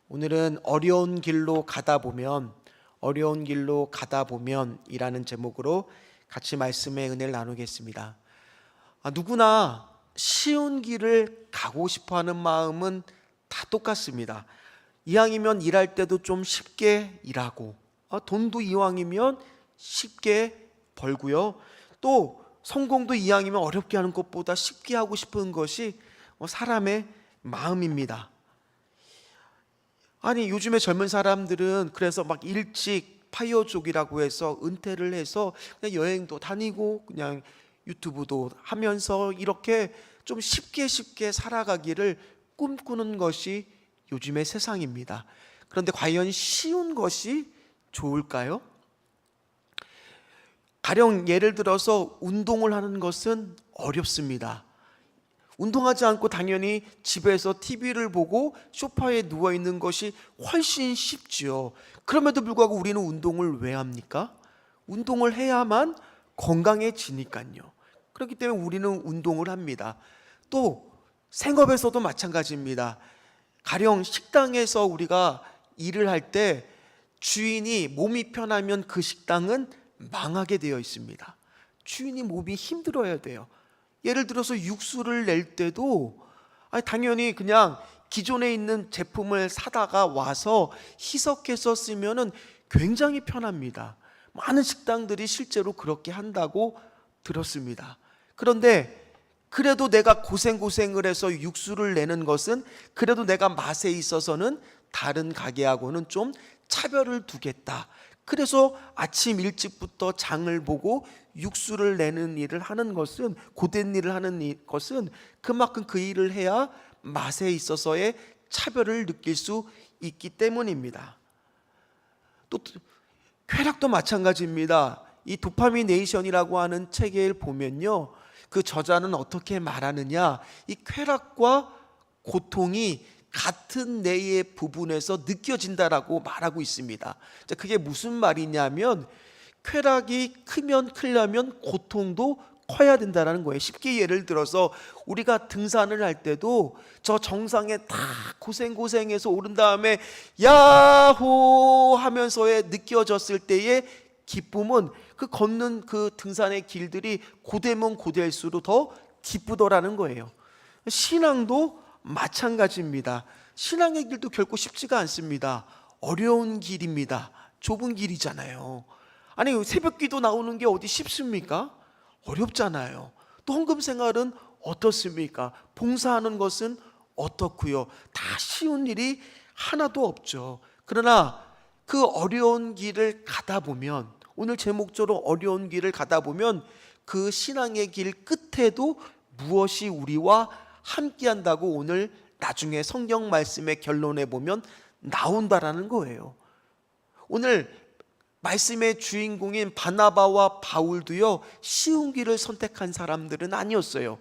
오늘은 어려운 길로 가다 보면 이라는 제목으로 같이 말씀의 은혜를 나누겠습니다. 누구나 쉬운 길을 가고 싶어하는 마음은 다 똑같습니다. 이왕이면 일할 때도 좀 쉽게 일하고, 돈도 이왕이면 쉽게 벌고요. 또 성공도 이왕이면 어렵게 하는 것보다 쉽게 하고 싶은 것이 사람의 마음입니다. 아니, 요즘에 젊은 사람들은 그래서 막 일찍 파이어족이라고 해서 은퇴를 해서 그냥 여행도 다니고 그냥 유튜브도 하면서 이렇게 좀 쉽게 살아가기를 꿈꾸는 것이 요즘의 세상입니다. 그런데 과연 쉬운 것이 좋을까요? 가령 예를 들어서 운동을 하는 것은 어렵습니다. 운동하지 않고 당연히 집에서 TV를 보고 소파에 누워 있는 것이 훨씬 쉽지요. 그럼에도 불구하고 우리는 운동을 왜 합니까? 운동을 해야만 건강해지니까요. 그렇기 때문에 우리는 운동을 합니다. 또 생업에서도 마찬가지입니다. 가령 식당에서 우리가 일을 할 때 주인이 몸이 편하면 그 식당은 망하게 되어 있습니다. 주인이 몸이 힘들어야 돼요. 예를 들어서 육수를 낼 때도 당연히 그냥 기존에 있는 제품을 사다가 와서 희석해서 쓰면은 굉장히 편합니다. 많은 식당들이 실제로 그렇게 한다고 들었습니다. 그런데 그래도 내가 고생을 해서 육수를 내는 것은 그래도 내가 맛에 있어서는 다른 가게하고는 좀 차별을 두겠다. 그래서 아침 일찍부터 장을 보고 육수를 내는 일을 하는 것은, 고된 일을 하는 것은 그만큼 그 일을 해야 맛에 있어서의 차별을 느낄 수 있기 때문입니다. 또 쾌락도 마찬가지입니다. 이 도파미네이션이라고 하는 책을 보면요, 그 저자는 어떻게 말하느냐, 이 쾌락과 고통이 같은 뇌의 부분에서 느껴진다라고 말하고 있습니다. 그게 무슨 말이냐면 쾌락이 크면 크려면 고통도 커야 된다는 거예요. 쉽게 예를 들어서 우리가 등산을 할 때도 저 정상에 다 고생해서 오른 다음에 야호 하면서의 느껴졌을 때의 기쁨은 그 걷는 그 등산의 길들이 고되면 고될수록 더 기쁘더라는 거예요. 신앙도 마찬가지입니다. 신앙의 길도 결코 쉽지가 않습니다. 어려운 길입니다. 좁은 길이잖아요. 아니, 새벽기도 나오는 게 어디 쉽습니까? 어렵잖아요. 또 헌금 생활은 어떻습니까? 봉사하는 것은 어떻고요? 다 쉬운 일이 하나도 없죠. 그러나 그 어려운 길을 가다 보면, 오늘 제목처럼 어려운 길을 가다 보면 그 신앙의 길 끝에도 무엇이 우리와 함께한다고 오늘 나중에 성경 말씀의 결론에 보면 나온다라는 거예요. 오늘 말씀의 주인공인 바나바와 바울도요, 쉬운 길을 선택한 사람들은 아니었어요.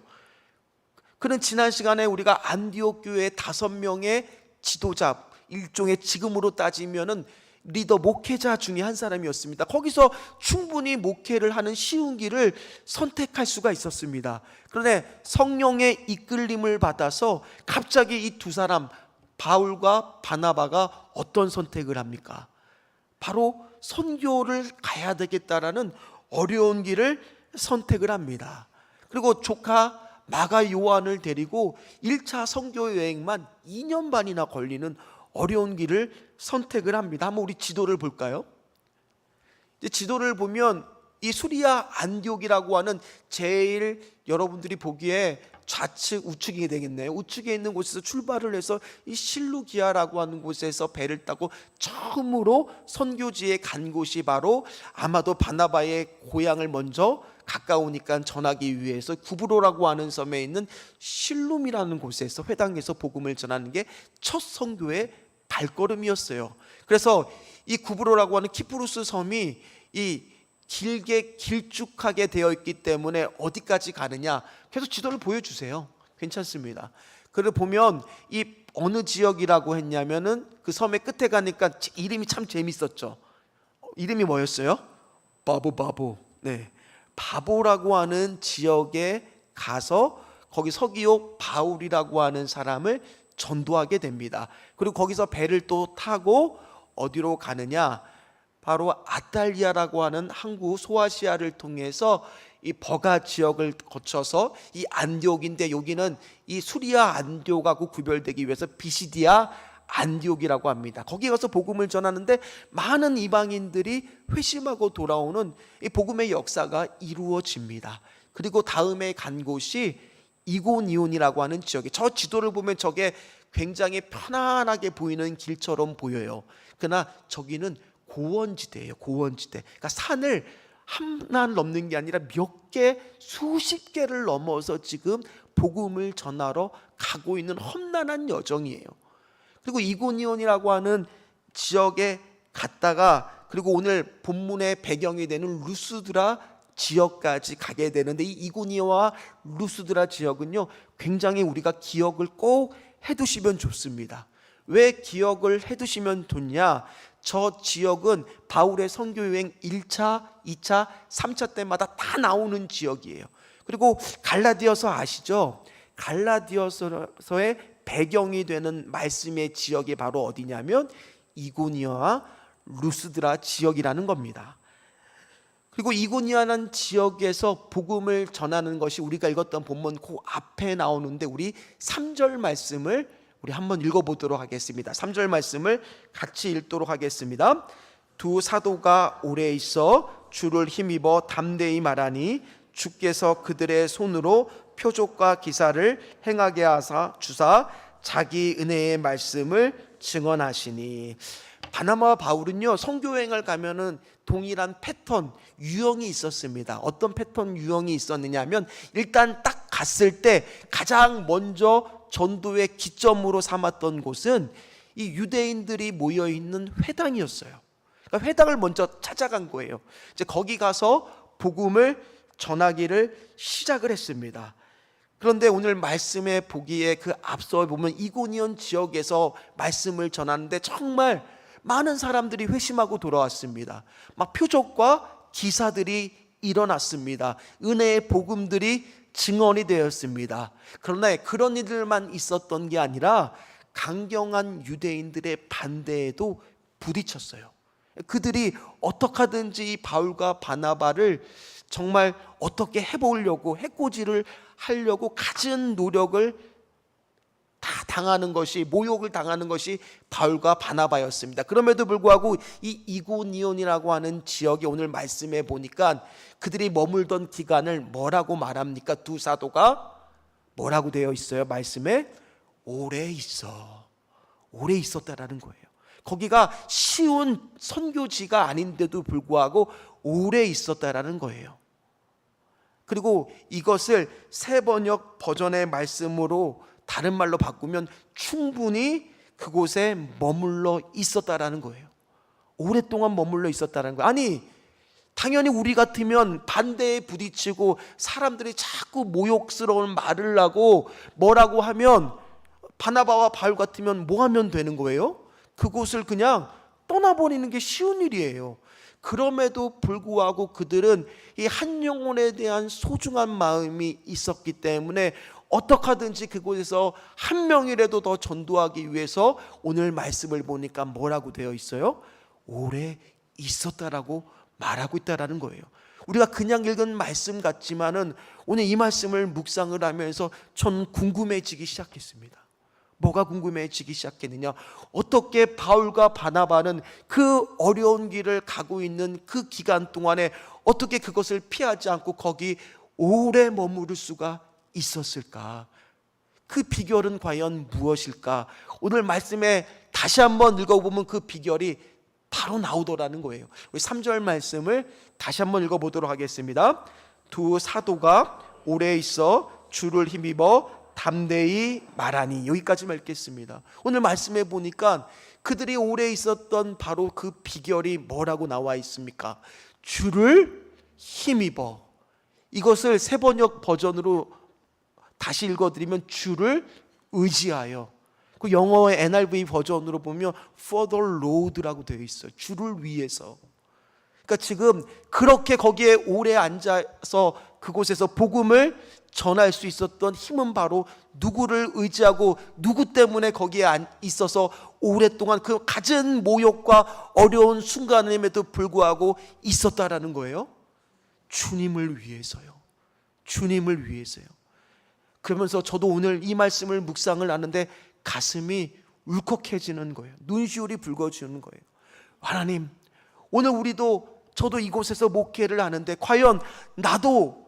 그는 지난 시간에 우리가 안디옥 교회 5명의 지도자, 일종의 지금으로 따지면은 리더, 목회자 중에 한 사람이었습니다. 거기서 충분히 목회를 하는 쉬운 길을 선택할 수가 있었습니다. 그런데 성령의 이끌림을 받아서 갑자기 이 두 사람, 바울과 바나바가 어떤 선택을 합니까? 바로 선교를 가야 되겠다라는 어려운 길을 선택을 합니다. 그리고 조카 마가 요한을 데리고 1차 선교 여행만 2년 반이나 걸리는 어려운 길을 선택을 합니다. 한번 우리 지도를 볼까요? 이제 지도를 보면 이 수리아 안디옥이라고 하는 제일 여러분들이 보기에 좌측 우측이 되겠네요. 우측에 있는 곳에서 출발을 해서 이 실루기아라고 하는 곳에서 배를 타고 처음으로 선교지에 간 곳이 바로 아마도 바나바의 고향을 먼저 가까우니까 전하기 위해서 구브로라고 하는 섬에 있는 실룸이라는 곳에서 회당에서 복음을 전하는 게 첫 선교의 발걸음이었어요. 그래서 이 구브로라고 하는 키프루스 섬이 이 길게 길쭉하게 되어 있기 때문에 어디까지 가느냐, 계속 지도를 보여주세요. 괜찮습니다. 그걸 보면 이 어느 지역이라고 했냐면은 그 섬의 끝에 가니까 이름이 참 재밌었죠. 이름이 뭐였어요? 바보. 네, 바보라고 하는 지역에 가서 거기 서기옥 바울이라고 하는 사람을 전도하게 됩니다. 그리고 거기서 배를 또 타고 어디로 가느냐, 바로 아탈리아라고 하는 항구 소아시아를 통해서 이 버가 지역을 거쳐서 이 안디옥인데, 여기는 이 수리아 안디옥하고 구별되기 위해서 비시디아 안디옥이라고 합니다. 거기 가서 복음을 전하는데 많은 이방인들이 회심하고 돌아오는 이 복음의 역사가 이루어집니다. 그리고 다음에 간 곳이 이고니온이라고 하는 지역에, 저 지도를 보면 저게 굉장히 편안하게 보이는 길처럼 보여요. 그러나 저기는 고원지대예요. 고원지대. 그러니까 산을 하나를 넘는 게 아니라 몇 개, 수십 개를 넘어서 지금 복음을 전하러 가고 있는 험난한 여정이에요. 그리고 이고니온이라고 하는 지역에 갔다가, 그리고 오늘 본문의 배경이 되는 루스드라 지역까지 가게 되는데, 이 이고니온과 루스드라 지역은요, 굉장히 우리가 기억을 꼭 해두시면 좋습니다. 왜 기억을 해두시면 좋냐? 저 지역은 바울의 선교여행 1차, 2차, 3차 때마다 다 나오는 지역이에요. 그리고 갈라디아서 아시죠? 갈라디아서의 배경이 되는 말씀의 지역이 바로 어디냐면 이고니아와 루스드라 지역이라는 겁니다. 그리고 이고니아라는 지역에서 복음을 전하는 것이 우리가 읽었던 본문 그 앞에 나오는데, 우리 3절 말씀을 우리 한번 읽어보도록 하겠습니다. 3절 말씀을 같이 읽도록 하겠습니다. 두 사도가 오래 있어 주를 힘입어 담대히 말하니 주께서 그들의 손으로 표적과 기사를 행하게 하사 주사 자기 은혜의 말씀을 증언하시니. 바나바와 바울은요, 선교여행을 가면은 동일한 패턴, 유형이 있었습니다. 어떤 패턴, 유형이 있었느냐 하면, 일단 딱 갔을 때 가장 먼저 전도의 기점으로 삼았던 곳은 이 유대인들이 모여있는 회당이었어요. 그러니까 회당을 먼저 찾아간 거예요. 이제 거기 가서 복음을 전하기를 시작을 했습니다. 그런데 오늘 말씀에 보기에 그 앞서 보면 이고니온 지역에서 말씀을 전하는데 정말 많은 사람들이 회심하고 돌아왔습니다. 막 표적과 기사들이 일어났습니다. 은혜의 복음들이 증언이 되었습니다. 그러나 그런 일들만 있었던 게 아니라 강경한 유대인들의 반대에도 부딪혔어요. 그들이 어떻게 하든지 이 바울과 바나바를 정말 어떻게 해보려고, 해코지를 하려고 갖은 노력을 다 당하는 것이, 모욕을 당하는 것이 바울과 바나바였습니다. 그럼에도 불구하고 이 이고니온이라고 하는 지역에 오늘 말씀해 보니까 그들이 머물던 기간을 뭐라고 말합니까? 두 사도가 뭐라고 되어 있어요? 말씀에 오래 있었다라는 거예요. 거기가 쉬운 선교지가 아닌데도 불구하고 오래 있었다라는 거예요. 그리고 이것을 새 번역 버전의 말씀으로 다른 말로 바꾸면 충분히 그곳에 머물러 있었다라는 거예요. 오랫동안 머물러 있었다는 거예요. 아니, 당연히 우리 같으면 반대에 부딪히고 사람들이 자꾸 모욕스러운 말을 하고 뭐라고 하면, 바나바와 바울 같으면 뭐 하면 되는 거예요? 그곳을 그냥 떠나버리는 게 쉬운 일이에요. 그럼에도 불구하고 그들은 이 한 영혼에 대한 소중한 마음이 있었기 때문에 어떻게 하든지 그곳에서 한 명이라도 더 전도하기 위해서 오늘 말씀을 보니까 뭐라고 되어 있어요? 오래 있었다라고 말하고 있다라는 거예요. 우리가 그냥 읽은 말씀 같지만은 오늘 이 말씀을 묵상을 하면서 전 궁금해지기 시작했습니다. 뭐가 궁금해지기 시작했느냐? 어떻게 바울과 바나바는 그 어려운 길을 가고 있는 그 기간 동안에 어떻게 그것을 피하지 않고 거기 오래 머무를 수가 있었을까? 그 비결은 과연 무엇일까? 오늘 말씀에 다시 한번 읽어보면 그 비결이 바로 나오더라는 거예요. 우리 3절 말씀을 다시 한번 읽어보도록 하겠습니다. 두 사도가 오래 있어 주를 힘입어 담대히 말하니. 여기까지만 읽겠습니다. 오늘 말씀해 보니까 그들이 오래 있었던 바로 그 비결이 뭐라고 나와 있습니까? 주를 힘입어. 이것을 새 번역 버전으로 다시 읽어드리면 주를 의지하여. 그 영어의 NIV 버전으로 보면 for the Lord라고 되어 있어요. 주를 위해서. 그러니까 지금 그렇게 거기에 오래 앉아서 그곳에서 복음을 전할 수 있었던 힘은 바로 누구를 의지하고 누구 때문에 거기에 있어서 오랫동안 그 갖은 모욕과 어려운 순간임에도 불구하고 있었다라는 거예요. 주님을 위해서요. 주님을 위해서요. 그러면서 저도 오늘 이 말씀을 묵상을 하는데 가슴이 울컥해지는 거예요. 눈시울이 붉어지는 거예요. 하나님, 오늘 저도 이곳에서 목회를 하는데 과연 나도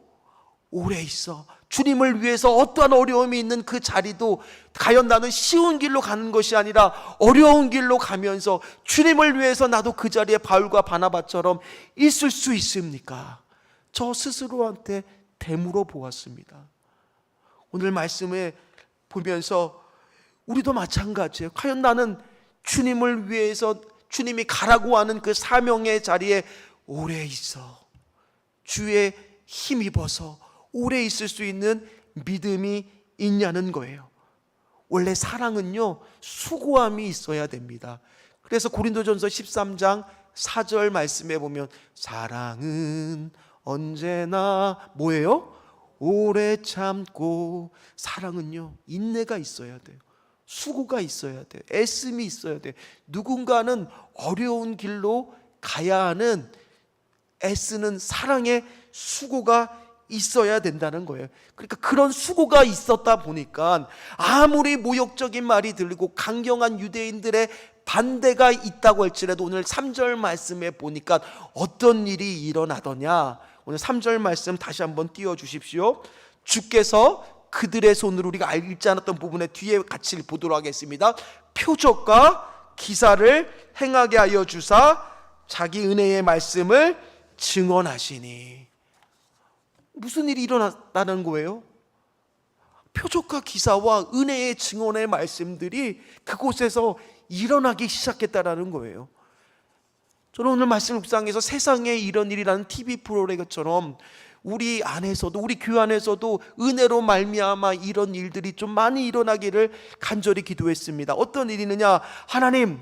오래 있어 주님을 위해서 어떠한 어려움이 있는 그 자리도 과연 나는 쉬운 길로 가는 것이 아니라 어려운 길로 가면서 주님을 위해서 나도 그 자리에 바울과 바나바처럼 있을 수 있습니까? 저 스스로한테 되물어 보았습니다. 오늘 말씀에 보면서 우리도 마찬가지예요. 과연 나는 주님을 위해서 주님이 가라고 하는 그 사명의 자리에 오래 있어 주의 힘입어서 오래 있을 수 있는 믿음이 있냐는 거예요. 원래 사랑은요, 수고함이 있어야 됩니다. 그래서 고린도전서 13장 4절 말씀에 보면 사랑은 언제나 뭐예요? 오래 참고. 사랑은요, 인내가 있어야 돼요. 수고가 있어야 돼요. 애씀이 있어야 돼요. 누군가는 어려운 길로 가야 하는 애쓰는 사랑의 수고가 있어야 된다는 거예요. 그러니까 그런 수고가 있었다 보니까 아무리 모욕적인 말이 들리고 강경한 유대인들의 반대가 있다고 할지라도 오늘 3절 말씀에 보니까 어떤 일이 일어나더냐. 오늘 3절 말씀 다시 한번 띄워주십시오. 주께서 그들의 손으로, 우리가 읽지 않았던 부분에 뒤에 같이 보도록 하겠습니다. 표적과 기사를 행하게 하여 주사 자기 은혜의 말씀을 증언하시니. 무슨 일이 일어났다는 거예요? 표적과 기사와 은혜의 증언의 말씀들이 그곳에서 일어나기 시작했다라는 거예요. 저는 오늘 말씀 묵상에서 세상에 이런 일이라는 TV 프로그램처럼 우리 안에서도, 우리 교회 안에서도 은혜로 말미암아 이런 일들이 좀 많이 일어나기를 간절히 기도했습니다. 어떤 일이느냐? 하나님,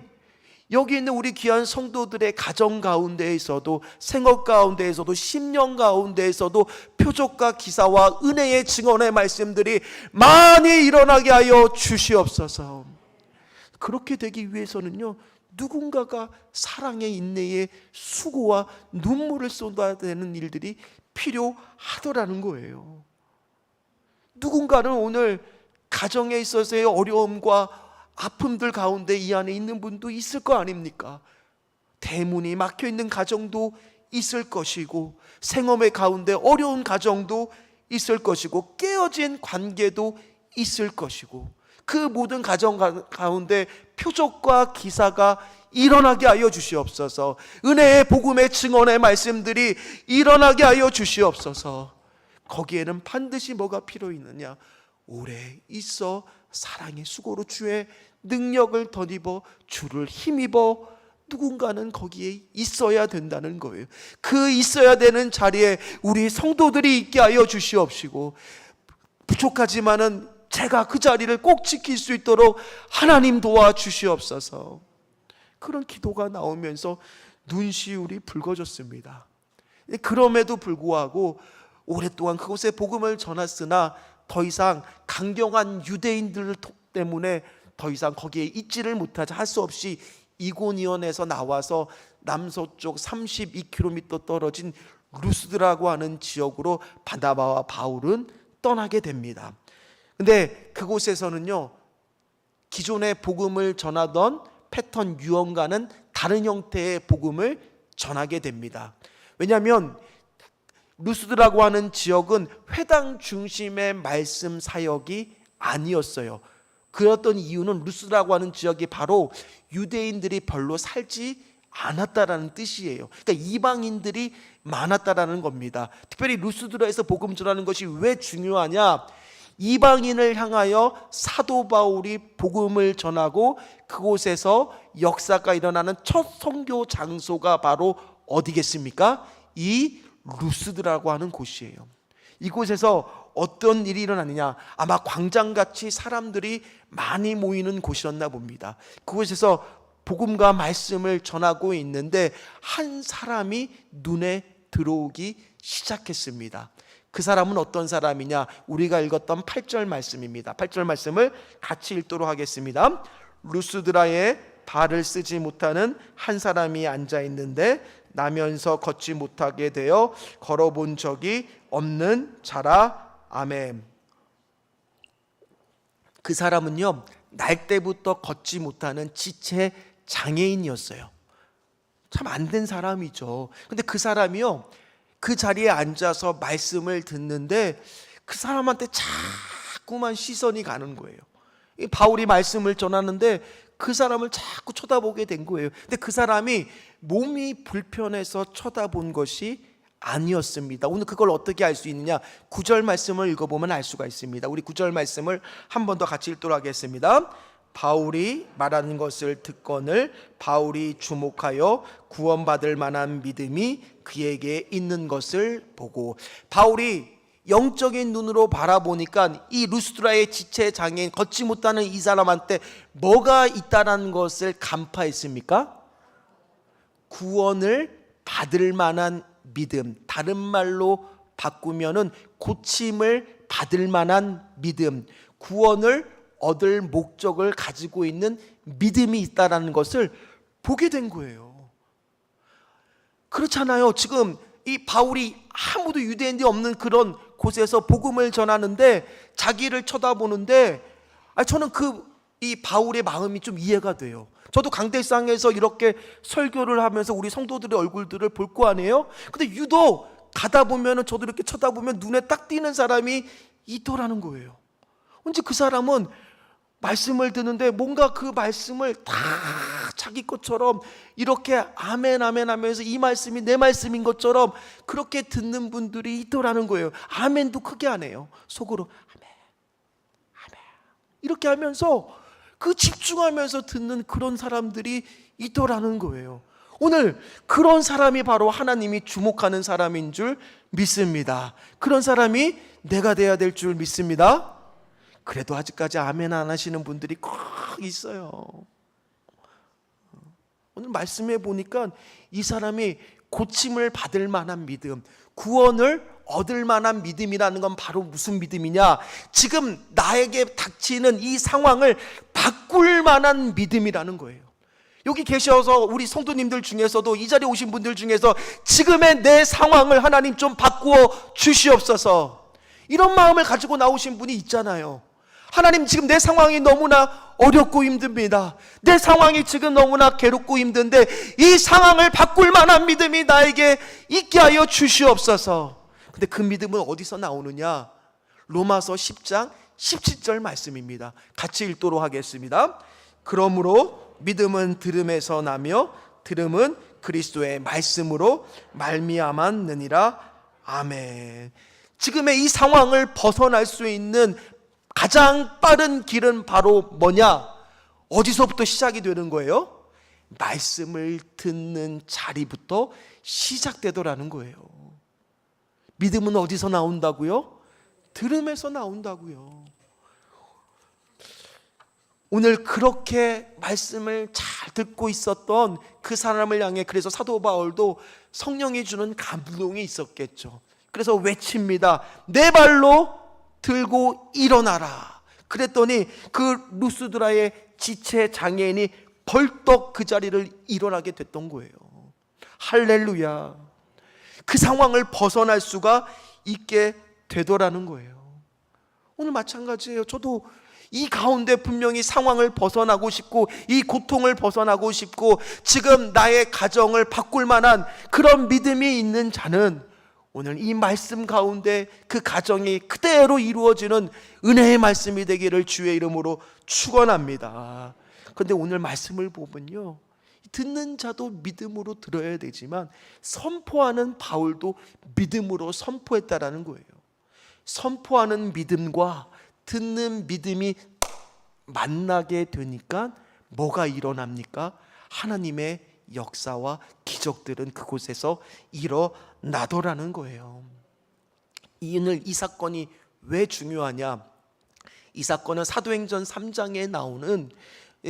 여기 있는 우리 귀한 성도들의 가정 가운데에서도, 생업 가운데에서도, 심령 가운데에서도 표적과 기사와 은혜의 증언의 말씀들이 많이 일어나게 하여 주시옵소서. 그렇게 되기 위해서는요, 누군가가 사랑의 인내의 수고와 눈물을 쏟아야 되는 일들이 필요하더라는 거예요. 누군가는 오늘 가정에 있어서의 어려움과 아픔들 가운데 이 안에 있는 분도 있을 거 아닙니까? 대문이 막혀있는 가정도 있을 것이고, 생업의 가운데 어려운 가정도 있을 것이고, 깨어진 관계도 있을 것이고, 그 모든 가정 가운데 표적과 기사가 일어나게 하여 주시옵소서. 은혜의 복음의 증언의 말씀들이 일어나게 하여 주시옵소서. 거기에는 반드시 뭐가 필요 있느냐? 오래 있어 사랑의 수고로 주의 능력을 덧입어 주를 힘입어 누군가는 거기에 있어야 된다는 거예요. 그 있어야 되는 자리에 우리 성도들이 있게 하여 주시옵시고, 부족하지만은 제가 그 자리를 꼭 지킬 수 있도록 하나님 도와주시옵소서. 그런 기도가 나오면서 눈시울이 붉어졌습니다. 그럼에도 불구하고 오랫동안 그곳에 복음을 전했으나 더 이상 강경한 유대인들 때문에 더 이상 거기에 있지를 못하자 할 수 없이 이고니온에서 나와서 남서쪽 32km 떨어진 루스드라고 하는 지역으로 바나바와 바울은 떠나게 됩니다. 근데 그곳에서는요, 기존의 복음을 전하던 패턴 유언과는 다른 형태의 복음을 전하게 됩니다. 왜냐하면 루스드라고 하는 지역은 회당 중심의 말씀 사역이 아니었어요. 그랬던 이유는 루스드라고 하는 지역이 바로 유대인들이 별로 살지 않았다라는 뜻이에요. 그러니까 이방인들이 많았다라는 겁니다. 특별히 루스드라에서 복음 전하는 것이 왜 중요하냐? 이방인을 향하여 사도 바울이 복음을 전하고 그곳에서 역사가 일어나는 첫 선교 장소가 바로 어디겠습니까? 이 루스드라고 하는 곳이에요. 이곳에서 어떤 일이 일어나느냐? 아마 광장같이 사람들이 많이 모이는 곳이었나 봅니다. 그곳에서 복음과 말씀을 전하고 있는데 한 사람이 눈에 들어오기 시작했습니다. 그 사람은 어떤 사람이냐? 우리가 읽었던 8절 말씀입니다. 8절 말씀을 같이 읽도록 하겠습니다. 루스드라에 발을 쓰지 못하는 한 사람이 앉아 있는데 나면서 걷지 못하게 되어 걸어본 적이 없는 자라. 아멘. 그 사람은요, 날 때부터 걷지 못하는 지체 장애인이었어요. 참 안 된 사람이죠. 근데 그 사람이요, 그 자리에 앉아서 말씀을 듣는데 그 사람한테 자꾸만 시선이 가는 거예요. 바울이 말씀을 전하는데 그 사람을 자꾸 쳐다보게 된 거예요. 근데 그 사람이 몸이 불편해서 쳐다본 것이 아니었습니다. 오늘 그걸 어떻게 알 수 있느냐? 9절 말씀을 읽어보면 알 수가 있습니다. 우리 9절 말씀을 한 번 더 같이 읽도록 하겠습니다. 바울이 말하는 것을 듣거늘 바울이 주목하여 구원받을 만한 믿음이 그에게 있는 것을 보고, 바울이 영적인 눈으로 바라보니까 이 루스드라의 지체 장애인, 걷지 못하는 이 사람한테 뭐가 있다는 것을 간파했습니까? 구원을 받을 만한 믿음, 다른 말로 바꾸면은 고침을 받을 만한 믿음, 구원을 얻을 목적을 가지고 있는 믿음이 있다는 것을 보게 된 거예요. 그렇잖아요. 지금 이 바울이 아무도 유대인이 없는 그런 곳에서 복음을 전하는데 자기를 쳐다보는데, 저는 이 바울의 마음이 좀 이해가 돼요. 저도 강대상에서 이렇게 설교를 하면서 우리 성도들의 얼굴들을 볼 거 아니에요? 근데 유독 가다 보면은 저도 이렇게 쳐다보면 눈에 딱 띄는 사람이 있더라는 거예요. 언제 그 사람은 말씀을 듣는데 뭔가 그 말씀을 다 자기 것처럼 이렇게 아멘 아멘 하면서 이 말씀이 내 말씀인 것처럼 그렇게 듣는 분들이 있더라는 거예요. 아멘도 크게 안 해요. 속으로 아멘 아멘 이렇게 하면서 그 집중하면서 듣는 그런 사람들이 있더라는 거예요. 오늘 그런 사람이 바로 하나님이 주목하는 사람인 줄 믿습니다. 그런 사람이 내가 돼야 될 줄 믿습니다. 그래도 아직까지 아멘 안 하시는 분들이 꼭 있어요. 오늘 말씀해 보니까 이 사람이 고침을 받을 만한 믿음, 구원을 얻을 만한 믿음이라는 건 바로 무슨 믿음이냐? 지금 나에게 닥치는 이 상황을 바꿀 만한 믿음이라는 거예요. 여기 계셔서 우리 성도님들 중에서도 이 자리에 오신 분들 중에서 지금의 내 상황을 하나님 좀 바꾸어 주시옵소서, 이런 마음을 가지고 나오신 분이 있잖아요. 하나님, 지금 내 상황이 너무나 어렵고 힘듭니다. 내 상황이 지금 너무나 괴롭고 힘든데 이 상황을 바꿀 만한 믿음이 나에게 있게 하여 주시옵소서. 근데 그 믿음은 어디서 나오느냐? 로마서 10장 17절 말씀입니다. 같이 읽도록 하겠습니다. 그러므로 믿음은 들음에서 나며 들음은 그리스도의 말씀으로 말미암았느니라. 아멘. 지금의 이 상황을 벗어날 수 있는 가장 빠른 길은 바로 뭐냐? 어디서부터 시작이 되는 거예요? 말씀을 듣는 자리부터 시작되더라는 거예요. 믿음은 어디서 나온다고요? 들음에서 나온다고요. 오늘 그렇게 말씀을 잘 듣고 있었던 그 사람을 향해 그래서 사도 바울도 성령이 주는 감동이 있었겠죠. 그래서 외칩니다. 내 발로 들고 일어나라. 그랬더니 그 루스드라의 지체 장애인이 벌떡 그 자리를 일어나게 됐던 거예요. 할렐루야. 그 상황을 벗어날 수가 있게 되더라는 거예요. 오늘 마찬가지예요. 저도 이 가운데 분명히 상황을 벗어나고 싶고 이 고통을 벗어나고 싶고 지금 나의 가정을 바꿀 만한 그런 믿음이 있는 자는 오늘 이 말씀 가운데 그 가정이 그대로 이루어지는 은혜의 말씀이 되기를 주의 이름으로 축원합니다. 그런데 오늘 말씀을 보면요, 듣는 자도 믿음으로 들어야 되지만 선포하는 바울도 믿음으로 선포했다라는 거예요. 선포하는 믿음과 듣는 믿음이 만나게 되니까 뭐가 일어납니까? 하나님의 역사와 기적들은 그곳에서 일어나더라는 거예요. 오늘 이 사건이 왜 중요하냐? 이 사건은 사도행전 3장에 나오는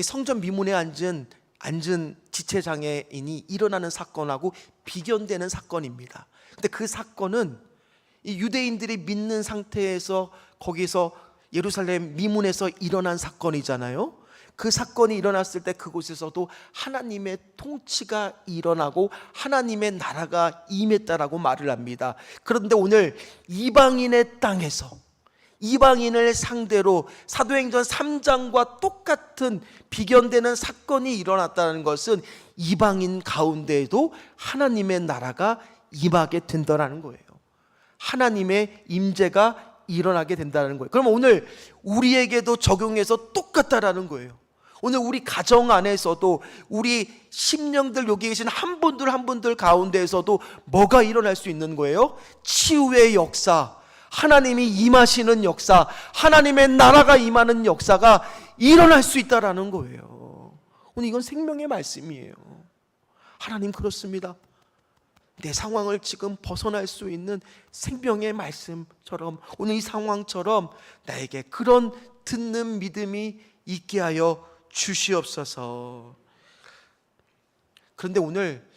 성전 미문에 앉은 지체장애인이 일어나는 사건하고 비견되는 사건입니다. 근데 그 사건은 이 유대인들이 믿는 상태에서 거기서 예루살렘 미문에서 일어난 사건이잖아요. 그 사건이 일어났을 때 그곳에서도 하나님의 통치가 일어나고 하나님의 나라가 임했다라고 말을 합니다. 그런데 오늘 이방인의 땅에서 이방인을 상대로 사도행전 3장과 똑같은 비견되는 사건이 일어났다는 것은 이방인 가운데에도 하나님의 나라가 임하게 된다는 거예요. 하나님의 임재가 일어나게 된다는 거예요. 그럼 오늘 우리에게도 적용해서 똑같다라는 거예요. 오늘 우리 가정 안에서도 우리 심령들 여기 계신 한 분들 한 분들 가운데에서도 뭐가 일어날 수 있는 거예요? 치유의 역사, 하나님이 임하시는 역사, 하나님의 나라가 임하는 역사가 일어날 수 있다라는 거예요. 오늘 이건 생명의 말씀이에요. 하나님 그렇습니다. 내 상황을 지금 벗어날 수 있는 생명의 말씀처럼 오늘 이 상황처럼 나에게 그런 듣는 믿음이 있게 하여 주시옵소서. 그런데 오늘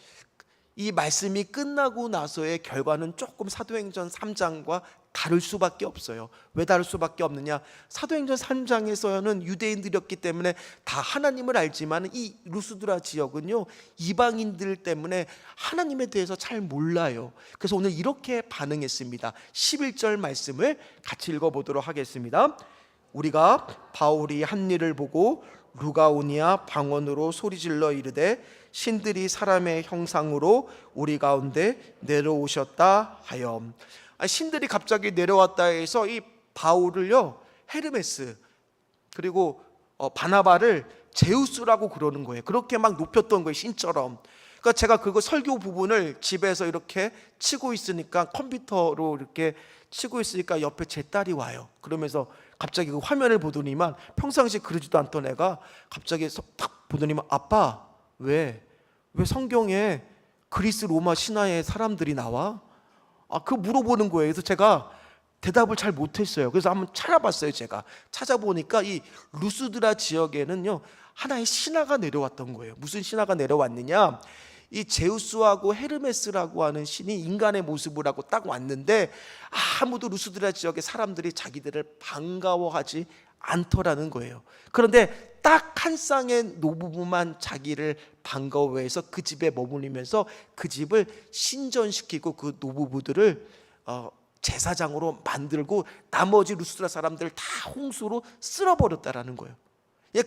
이 말씀이 끝나고 나서의 결과는 조금 사도행전 3장과 다를 수밖에 없어요. 왜 다를 수밖에 없느냐? 사도행전 3장에서는 유대인들이었기 때문에 다 하나님을 알지만 이 루스드라 지역은요 이방인들 때문에 하나님에 대해서 잘 몰라요. 그래서 오늘 이렇게 반응했습니다. 11절 말씀을 같이 읽어보도록 하겠습니다. 우리가 바울이 한 일을 보고 루가오니아 방언으로 소리질러 이르되 신들이 사람의 형상으로 우리 가운데 내려오셨다 하여. 신들이 갑자기 내려왔다 해서 이 바울을요 헤르메스 그리고 바나바를 제우스라고 그러는 거예요. 그렇게 막 높였던 거예요, 신처럼. 그러니까 제가 그거 설교 부분을 집에서 이렇게 치고 있으니까 컴퓨터로 이렇게 치고 있으니까 옆에 제 딸이 와요. 그러면서 갑자기 그 화면을 보더니만 평상시 그러지도 않던 애가 갑자기 딱 보더니만 아빠 왜 성경에 그리스 로마 신화의 사람들이 나와? 그거 물어보는 거예요. 그래서 제가 대답을 잘 못했어요. 그래서 한번 찾아봤어요. 제가 찾아보니까 이 루스드라 지역에는요 하나의 신화가 내려왔던 거예요. 무슨 신화가 내려왔느냐? 이 제우스하고 헤르메스라고 하는 신이 인간의 모습을 하고 딱 왔는데 아무도 루스드라 지역의 사람들이 자기들을 반가워하지 않더라는 거예요. 그런데 딱 한 쌍의 노부부만 자기를 반가워해서 그 집에 머무르면서 그 집을 신전시키고 그 노부부들을 제사장으로 만들고 나머지 루스드라 사람들을 다 홍수로 쓸어버렸다라는 거예요.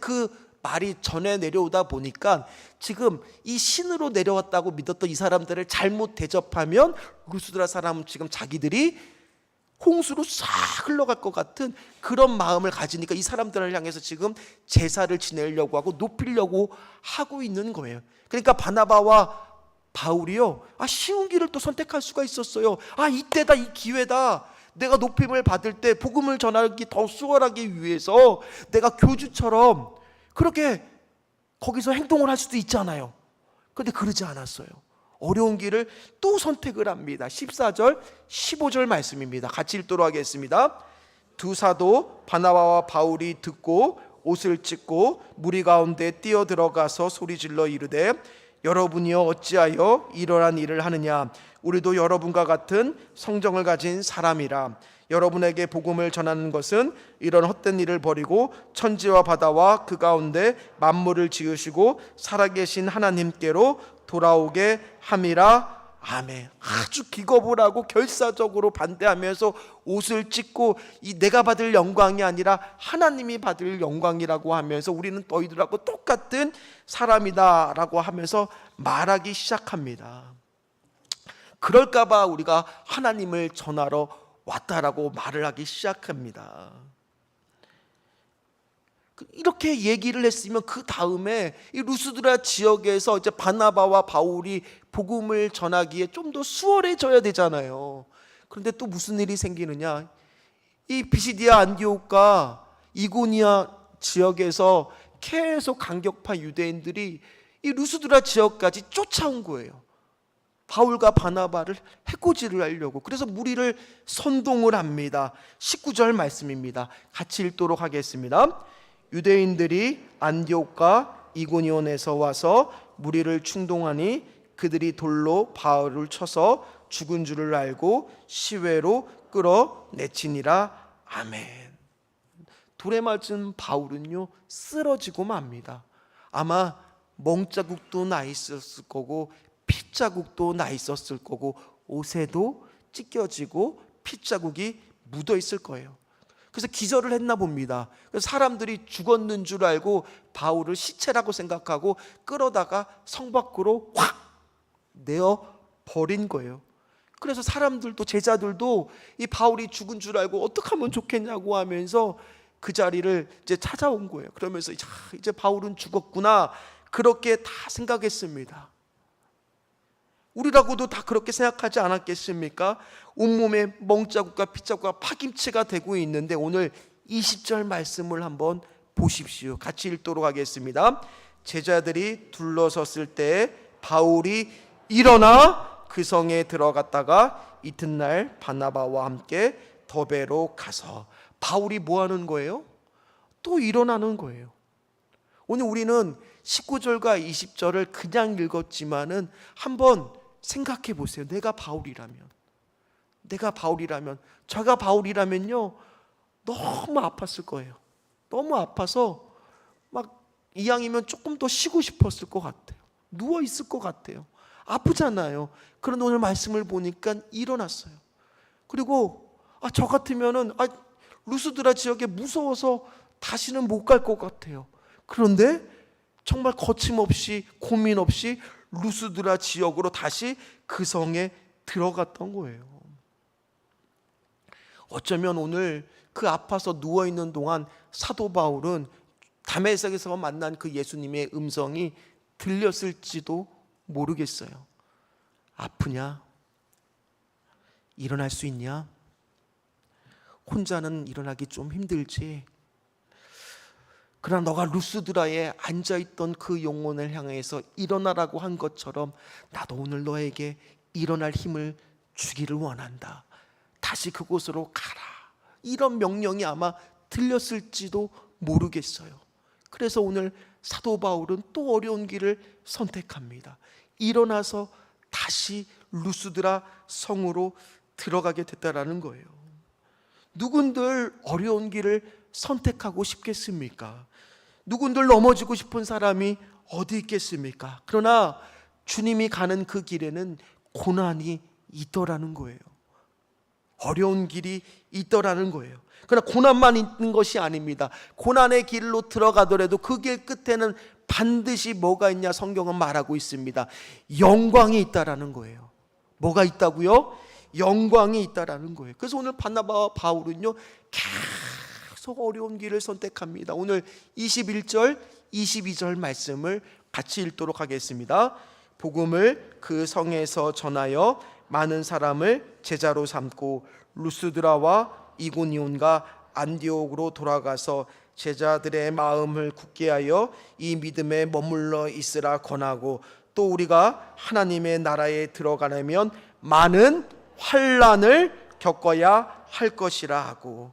그 말이 전에 내려오다 보니까 지금 이 신으로 내려왔다고 믿었던 이 사람들을 잘못 대접하면 루스드라 사람은 지금 자기들이 홍수로 싹 흘러갈 것 같은 그런 마음을 가지니까 이 사람들을 향해서 지금 제사를 지내려고 하고 높이려고 하고 있는 거예요. 그러니까 바나바와 바울이요 쉬운 길을 또 선택할 수가 있었어요. 이때다, 이 기회다. 내가 높임을 받을 때 복음을 전하기 더 수월하기 위해서 내가 교주처럼 그렇게 거기서 행동을 할 수도 있잖아요. 그런데 그러지 않았어요. 어려운 길을 또 선택을 합니다. 14절 15절 말씀입니다. 같이 읽도록 하겠습니다. 두 사도 바나바와 바울이 듣고 옷을 찢고 무리 가운데 뛰어들어가서 소리질러 이르되 여러분이여 어찌하여 이러한 일을 하느냐? 우리도 여러분과 같은 성정을 가진 사람이라. 여러분에게 복음을 전하는 것은 이런 헛된 일을 버리고 천지와 바다와 그 가운데 만물을 지으시고 살아계신 하나님께로 돌아오게 함이라. 아멘. 아주 기겁을 하고 결사적으로 반대하면서 옷을 찢고 이 내가 받을 영광이 아니라 하나님이 받을 영광이라고 하면서 우리는 너희들하고 똑같은 사람이다 라고 하면서 말하기 시작합니다. 그럴까봐 우리가 하나님을 전하러 왔다라고 말을 하기 시작합니다. 이렇게 얘기를 했으면 그 다음에 이 루스드라 지역에서 이제 바나바와 바울이 복음을 전하기에 좀 더 수월해져야 되잖아요. 그런데 또 무슨 일이 생기느냐? 이 비시디아 안디옥과 이고니아 지역에서 계속 강격파 유대인들이 이 루스드라 지역까지 쫓아온 거예요. 바울과 바나바를 해코지를 하려고. 그래서 무리를 선동을 합니다. 19절 말씀입니다. 같이 읽도록 하겠습니다. 유대인들이 안디옥과 이고니온에서 와서 무리를 충동하니 그들이 돌로 바울을 쳐서 죽은 줄을 알고 시외로 끌어내치니라. 아멘. 돌에 맞은 바울은요 쓰러지고 맙니다. 아마 멍자국도 나 있었을 거고 핏자국도 나 있었을 거고 옷에도 찢겨지고 핏자국이 묻어 있을 거예요. 그래서 기절을 했나 봅니다. 그래서 사람들이 죽었는 줄 알고 바울을 시체라고 생각하고 끌어다가 성 밖으로 확 내어 버린 거예요. 그래서 사람들도 제자들도 이 바울이 죽은 줄 알고 어떻게 하면 좋겠냐고 하면서 그 자리를 이제 찾아온 거예요. 그러면서 이제 바울은 죽었구나 그렇게 다 생각했습니다. 우리라고도 다 그렇게 생각하지 않았겠습니까? 온몸에 멍자국과 핏자국과 파김치가 되고 있는데 오늘 20절 말씀을 한번 보십시오. 같이 읽도록 하겠습니다. 제자들이 둘러섰을 때 바울이 일어나 그 성에 들어갔다가 이튿날 바나바와 함께 더베로 가서. 바울이 뭐 하는 거예요? 또 일어나는 거예요. 오늘 우리는 19절과 20절을 그냥 읽었지만은 한번 생각해 보세요. 내가 바울이라면, 제가 바울이라면요 너무 아팠을 거예요. 너무 아파서 막 이왕이면 조금 더 쉬고 싶었을 것 같아요. 누워 있을 것 같아요. 아프잖아요. 그런데 오늘 말씀을 보니까 일어났어요. 그리고 저 같으면은 루스드라 지역에 무서워서 다시는 못 갈 것 같아요. 그런데 정말 거침없이 고민 없이 루스드라 지역으로 다시 그 성에 들어갔던 거예요. 어쩌면 오늘 그 아파서 누워있는 동안 사도 바울은 다메섹에서 만난 그 예수님의 음성이 들렸을지도 모르겠어요. 아프냐? 일어날 수 있냐? 혼자는 일어나기 좀 힘들지. 그러나 너가 루스드라에 앉아있던 그 영혼을 향해서 일어나라고 한 것처럼 나도 오늘 너에게 일어날 힘을 주기를 원한다. 다시 그곳으로 가라. 이런 명령이 아마 들렸을지도 모르겠어요. 그래서 오늘 사도 바울은 또 어려운 길을 선택합니다. 일어나서 다시 루스드라 성으로 들어가게 됐다라는 거예요. 누군들 어려운 길을 선택하고 싶겠습니까? 누군들 넘어지고 싶은 사람이 어디 있겠습니까? 그러나 주님이 가는 그 길에는 고난이 있더라는 거예요. 어려운 길이 있더라는 거예요. 그러나 고난만 있는 것이 아닙니다. 고난의 길로 들어가더라도 그 길 끝에는 반드시 뭐가 있냐 성경은 말하고 있습니다. 영광이 있다라는 거예요. 뭐가 있다고요? 영광이 있다라는 거예요. 그래서 오늘 바나바와 바울은요 계속 어려운 길을 선택합니다. 오늘 21절 22절 말씀을 같이 읽도록 하겠습니다. 복음을 그 성에서 전하여 많은 사람을 제자로 삼고 루스드라와 이고니온과 안디옥으로 돌아가서 제자들의 마음을 굳게 하여 이 믿음에 머물러 있으라 권하고 또 우리가 하나님의 나라에 들어가려면 많은 환난을 겪어야 할 것이라 하고,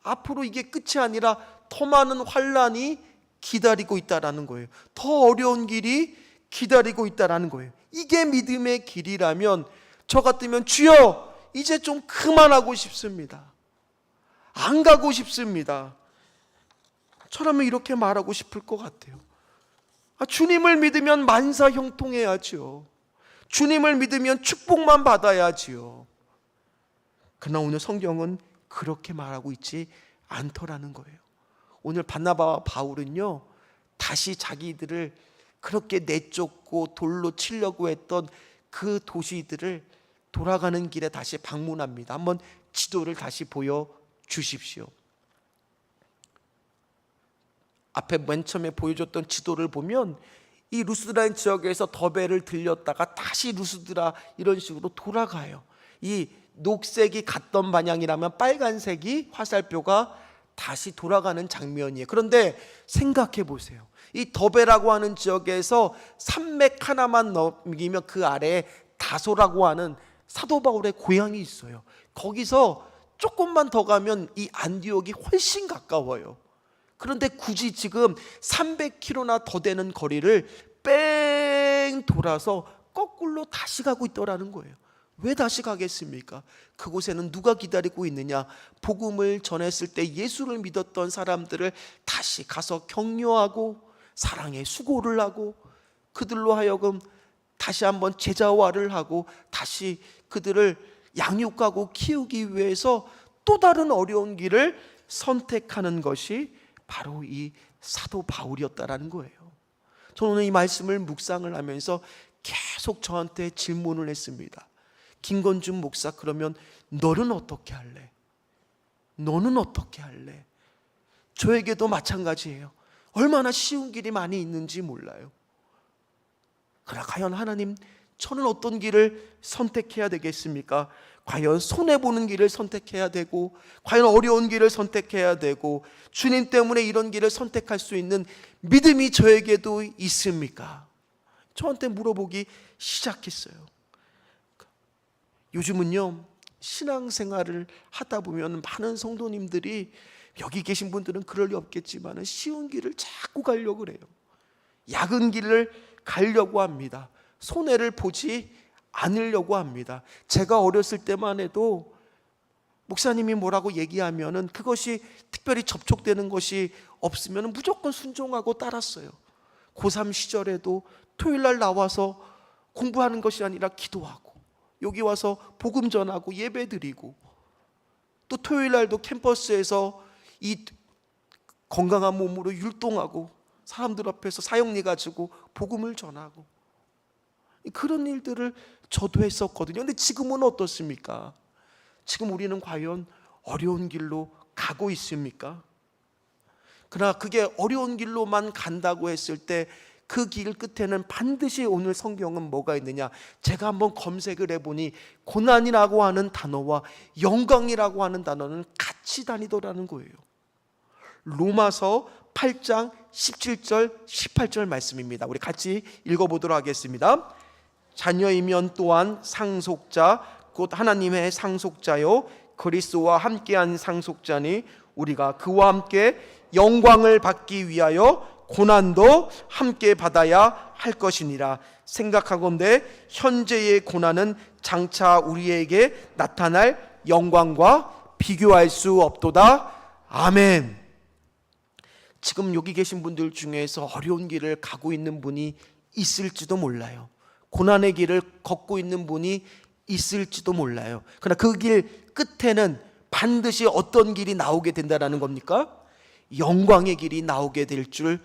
앞으로 이게 끝이 아니라 더 많은 환난이 기다리고 있다라는 거예요. 더 어려운 길이 기다리고 있다라는 거예요. 이게 믿음의 길이라면 저 같으면 주여 이제 좀 그만하고 싶습니다. 안 가고 싶습니다. 저라면 이렇게 말하고 싶을 것 같아요. 주님을 믿으면 만사 형통해야죠. 주님을 믿으면 축복만 받아야지요. 그러나 오늘 성경은 그렇게 말하고 있지 않더라는 거예요. 오늘 바나바와 바울은요 다시 자기들을 그렇게 내쫓고 돌로 치려고 했던 그 도시들을 돌아가는 길에 다시 방문합니다. 한번 지도를 다시 보여주십시오. 앞에 맨 처음에 보여줬던 지도를 보면 이 루스드라 지역에서 더베를 들렸다가 다시 루스드라 이런 식으로 돌아가요. 이 녹색이 갔던 방향이라면 빨간색이 화살표가 다시 돌아가는 장면이에요. 그런데 생각해 보세요. 이 더베라고 하는 지역에서 산맥 하나만 넘기면 그 아래에 다소라고 하는 사도 바울의 고향이 있어요. 거기서 조금만 더 가면 이 안디옥이 훨씬 가까워요. 그런데 굳이 지금 300km나 더 되는 거리를 뺑 돌아서 거꾸로 다시 가고 있더라는 거예요. 왜 다시 가겠습니까? 그곳에는 누가 기다리고 있느냐? 복음을 전했을 때 예수를 믿었던 사람들을 다시 가서 격려하고 사랑의 수고를 하고 그들로 하여금 다시 한번 제자화를 하고 다시 그들을 양육하고 키우기 위해서 또 다른 어려운 길을 선택하는 것이 바로 이 사도 바울이었다라는 거예요. 저는 오늘 이 말씀을 묵상을 하면서 계속 저한테 질문을 했습니다. 김건준 목사, 그러면 너는 어떻게 할래? 너는 어떻게 할래? 저에게도 마찬가지예요. 얼마나 쉬운 길이 많이 있는지 몰라요. 그러나 과연 하나님, 저는 어떤 길을 선택해야 되겠습니까? 과연 손해보는 길을 선택해야 되고, 과연 어려운 길을 선택해야 되고, 주님 때문에 이런 길을 선택할 수 있는 믿음이 저에게도 있습니까? 저한테 물어보기 시작했어요. 요즘은요, 신앙생활을 하다 보면 많은 성도님들이, 여기 계신 분들은 그럴 리 없겠지만 쉬운 길을 자꾸 가려고 그래요. 약은 길을 가려고 합니다. 손해를 보지 않으려고 합니다. 제가 어렸을 때만 해도 목사님이 뭐라고 얘기하면은 그것이 특별히 접촉되는 것이 없으면 무조건 순종하고 따랐어요. 고3 시절에도 토요일 날 나와서 공부하는 것이 아니라 기도하고, 여기 와서 복음 전하고 예배 드리고, 또 토요일 날도 캠퍼스에서 이 건강한 몸으로 율동하고 사람들 앞에서 사형리 가지고 복음을 전하고, 그런 일들을 저도 했었거든요. 근데 지금은 어떻습니까? 지금 우리는 과연 어려운 길로 가고 있습니까? 그러나 그게 어려운 길로만 간다고 했을 때 그 길 끝에는 반드시 오늘 성경은 뭐가 있느냐? 제가 한번 검색을 해보니 고난이라고 하는 단어와 영광이라고 하는 단어는 같이 다니더라는 거예요. 로마서 8장 17절 18절 말씀입니다. 우리 같이 읽어보도록 하겠습니다. 자녀이면 또한 상속자 곧 하나님의 상속자요 그리스도와 함께한 상속자니 우리가 그와 함께 영광을 받기 위하여 고난도 함께 받아야 할 것이니라. 생각하건대 현재의 고난은 장차 우리에게 나타날 영광과 비교할 수 없도다. 아멘. 지금 여기 계신 분들 중에서 어려운 길을 가고 있는 분이 있을지도 몰라요. 고난의 길을 걷고 있는 분이 있을지도 몰라요. 그러나 그 길 끝에는 반드시 어떤 길이 나오게 된다는 겁니까? 영광의 길이 나오게 될 줄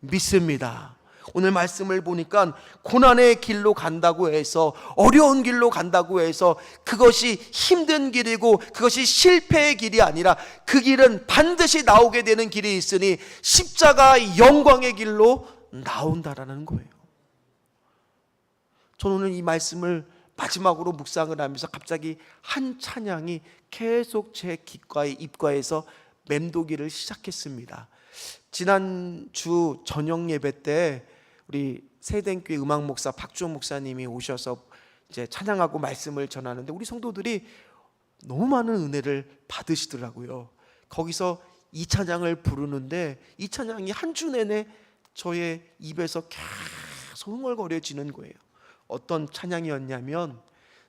믿습니다. 오늘 말씀을 보니까 고난의 길로 간다고 해서, 어려운 길로 간다고 해서 그것이 힘든 길이고 그것이 실패의 길이 아니라 그 길은 반드시 나오게 되는 길이 있으니 십자가 영광의 길로 나온다라는 거예요. 저는 오늘 이 말씀을 마지막으로 묵상을 하면서 갑자기 한 찬양이 계속 제 입가에서 맴도기를 시작했습니다. 지난주 저녁 예배 때 우리 세den교회 음악 목사 박주호 목사님이 오셔서 이제 찬양하고 말씀을 전하는데 우리 성도들이 너무 많은 은혜를 받으시더라고요. 거기서 이 찬양을 부르는데 이 찬양이 한 주 내내 저의 입에서 계속 흥얼거려지는 거예요. 어떤 찬양이었냐면,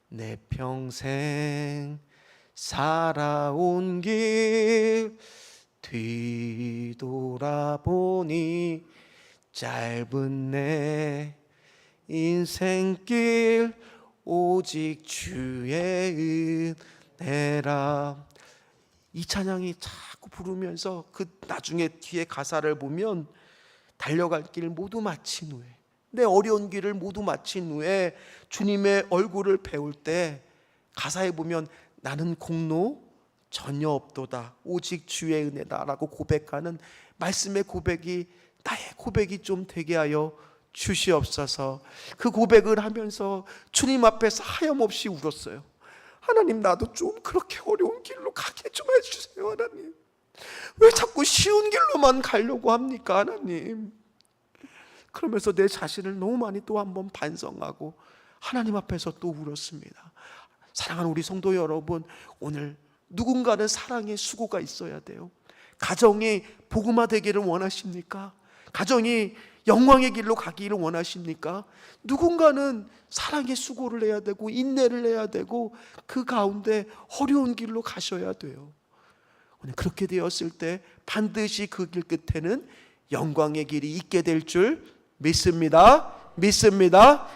내 평생 살아온 길 뒤돌아보니 짧은 내 인생길 오직 주의 은혜라. 이 찬양이 자꾸 부르면서 그 나중에 뒤에 가사를 보면, 달려갈 길 모두 마친 후에, 내 어려운 길을 모두 마친 후에 주님의 얼굴을 배울 때 가사에 보면 나는 공로 전혀 없도다 오직 주의 은혜다 라고 고백하는 말씀의 고백이 나의 고백이 좀 되게 하여 주시옵소서. 그 고백을 하면서 주님 앞에서 하염없이 울었어요. 하나님, 나도 좀 그렇게 어려운 길로 가게 좀 해주세요. 하나님, 왜 자꾸 쉬운 길로만 가려고 합니까? 하나님. 그러면서 내 자신을 너무 많이 또 한번 반성하고 하나님 앞에서 또 울었습니다. 사랑하는 우리 성도 여러분, 오늘 누군가는 사랑의 수고가 있어야 돼요. 가정이 복음화되기를 원하십니까? 가정이 영광의 길로 가기를 원하십니까? 누군가는 사랑의 수고를 해야 되고 인내를 해야 되고 그 가운데 어려운 길로 가셔야 돼요. 그렇게 되었을 때 반드시 그 길 끝에는 영광의 길이 있게 될 줄 믿습니다. 믿습니다.